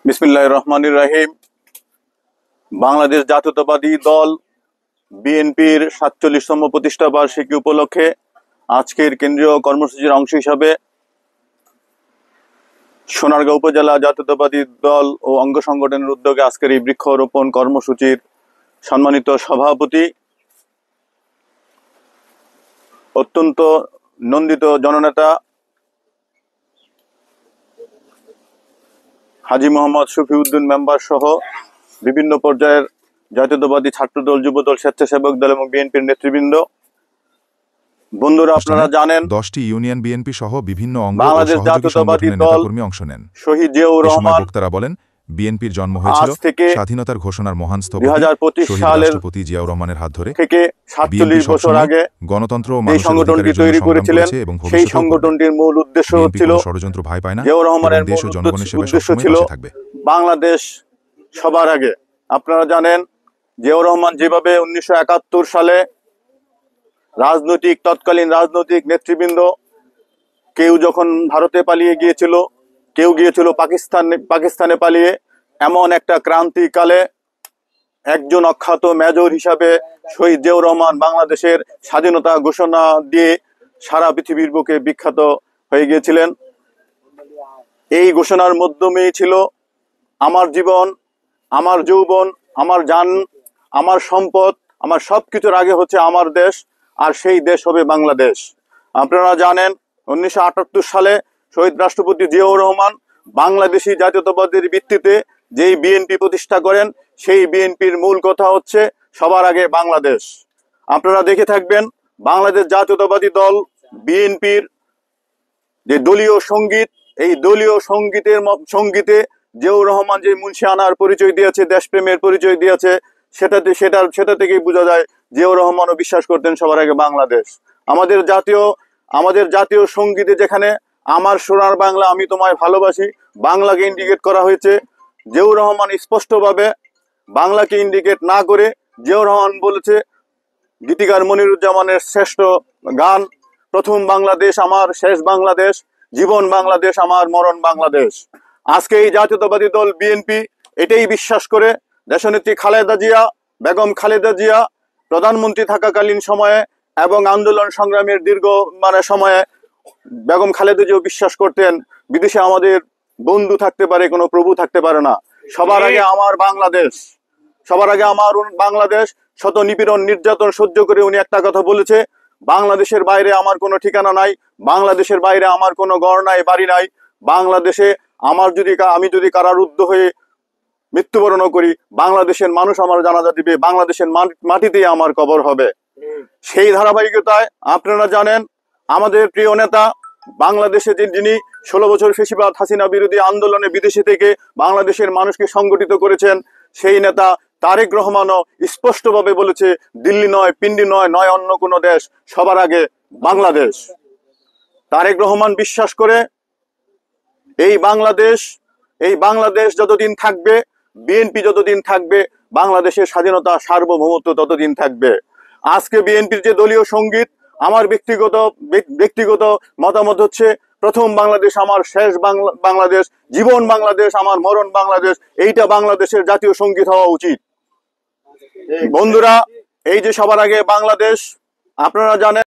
বিসমিল্লাহির রহমানির রহিম। বাংলাদেশ জাতীয়তাবাদী দল বিএনপির ৪৭তম প্রতিষ্ঠা বার্ষিকী উপলক্ষে আজকের কেন্দ্রীয় কর্মসূচির অংশ হিসাবে সোনারগাঁও উপজেলা জাতীয়তাবাদী দল ও অঙ্গ সংগঠনের উদ্যোগে আজকের এই বৃক্ষরোপণ কর্মসূচির সম্মানিত সভাপতি, অত্যন্ত নন্দিত জননেতা হাজী মোহাম্মদ শফিউদ্দিন মেম্বার সহ বিভিন্ন পর্যায়ের জাতীয়তাবাদী ছাত্রদল, যুবদল, স্বেচ্ছাসেবক দল এবং বিএনপির নেতৃবৃন্দ, বন্ধুরা, আপনারা জানেন 10টি ইউনিয়ন বিএনপি সহ বিভিন্ন অঙ্গ ও বাংলাদেশ সহযোগী জাতীয়তাবাদী সংগঠনের দল নেতাকর্মী অংশ নেন। শহীদ জিয়াউর রহমান বক্তারা বলেন, বিএনপির জন্ম হয়েছিল থেকে স্বাধীনতার ঘোষণার মহান স্থপতি 2025 শহীদ সালের রাষ্ট্রপতি জিয়াউর রহমানের হাত ধরে। থেকে 47 বছর আগে গণতন্ত্র ও এই মানুষের সংগঠনটি অধিকারের জন্য তৈরি সংগ্রাম করেছিলেন। করেছে এবং সেই ভবিষ্যতেও সংগঠনটির মূল উদ্দেশ্য বিএনপি ছিল, কোনো ষড়যন্ত্র ভয় পায় না, জিয়াউর রহমানের দেশ ও মূল জনগণের সেবায় উদ্দেশ্য সবসময় ছিল পাশে থাকবে। বাংলাদেশ সবার আগে। আপনারা জানেন, জিয়াউর রহমান যেভাবে 1971 সালে তৎকালীন রাজনৈতিক নেতৃবৃন্দ কেউ যখন ভারতে পালিয়ে গিয়েছিল, কেউ গিয়েছিল পাকিস্তানে পালিয়ে, এমন একটা ক্রান্তিকালে একজন অখ্যাত মেজর হিসাবে শহীদ জিয়াউর রহমান বাংলাদেশের স্বাধীনতা ঘোষণা দিয়ে সারা পৃথিবীর বুকে বিখ্যাত হয়ে গিয়েছিলেন। এই ঘোষণার মাধ্যমেই ছিল আমার জীবন, আমার যৌবন, আমার জান, আমার সম্পদ, আমার সবকিছুর আগে হচ্ছে আমার দেশ, আর সেই দেশ হবে বাংলাদেশ। আপনারা জানেন, 1978 সালে শহীদ রাষ্ট্রপতি জিয়াউর রহমান বাংলাদেশি জাতীয়তাবাদের ভিত্তিতে যেই বিএনপি প্রতিষ্ঠা করেন, সেই বিএনপির মূল কথা হচ্ছে সবার আগে বাংলাদেশ। আপনারা দেখে থাকবেন, বাংলাদেশ জাতীয়তাবাদী দল বিএনপির যে দলীয় সঙ্গীত, এই দলীয় সঙ্গীতে জিয়াউর রহমান যে মুন্সিয়ানার পরিচয় দিয়েছে, দেশপ্রেমের পরিচয় দিয়েছে, সেটা থেকেই বোঝা যায় জিয়াউর রহমানও বিশ্বাস করতেন সবার আগে বাংলাদেশ। আমাদের জাতীয় সঙ্গীতে যেখানে আমার সোনার বাংলা আমি তোমায় ভালোবাসি বাংলাকে ইন্ডিকেট করা হয়েছে, জিয়াউর রহমান স্পষ্টভাবে বাংলাকে ইন্ডিকেট না করে জিয়াউর রহমান বলেছে গীতিকার মনিরুজ্জামানের শ্রেষ্ঠ গান, প্রথম বাংলাদেশ আমার, শেষ বাংলাদেশ, জীবন বাংলাদেশ আমার, মরণ বাংলাদেশ। আজকে এই জাতীয়তাবাদী দল বিএনপি এটাই বিশ্বাস করে, দেশনেত্রী বেগম খালেদা জিয়া প্রধানমন্ত্রী থাকাকালীন সময়ে এবং আন্দোলন সংগ্রামের দীর্ঘ সময়ে বেগম খালেদা জিয়া বিশ্বাস করতেন বিদেশে আমাদের বন্ধু থাকতে পারে, কোনো প্রভু থাকতে পারে না, সবার আগে আমার বাংলাদেশ, সবার আগে আমার বাংলাদেশ। শত নিপীড়ন নির্যাতন সহ্য করে উনি একটা কথা বলেছে, বাংলাদেশের বাইরে আমার কোনো ঠিকানা নাই, বাংলাদেশের বাইরে আমার কোনো ঘর নাই, বাড়ি নাই, বাংলাদেশে আমি যদি কারারুদ্ধ হয়ে মৃত্যুবরণ করি, বাংলাদেশের মানুষ আমার জানাজা দিবে, বাংলাদেশের মাটিতেই আমার কবর হবে। সেই ধারাবাহিকতায় আপনারা জানেন, আমাদের প্রিয় নেতা বাংলাদেশে যিনি 16 বছর ফ্যাসিবাদ হাসিনা বিরোধী আন্দোলনে বিদেশে থেকে বাংলাদেশের মানুষকে সংগঠিত করেছেন, সেই নেতা তারেক রহমানও স্পষ্টভাবে বলেছে, দিল্লি নয়, পিন্ডি নয় অন্য কোনো দেশ, সবার আগে বাংলাদেশ। তারেক রহমান বিশ্বাস করে এই বাংলাদেশ যতদিন থাকবে, বিএনপি যতদিন থাকবে, বাংলাদেশের স্বাধীনতা সার্বভৌমত্ব ততদিন থাকবে। আজকে বিএনপির যে দলীয় সঙ্গীত, আমার ব্যক্তিগত মতামত হচ্ছে, প্রথম বাংলাদেশ আমার, শেষ বাংলাদেশ, জীবন বাংলাদেশ আমার, মরণ বাংলাদেশ, এইটা বাংলাদেশের জাতীয় সঙ্গীত হওয়া উচিত। বন্ধুরা, এই যে সবার আগে বাংলাদেশ, আপনারা জানেন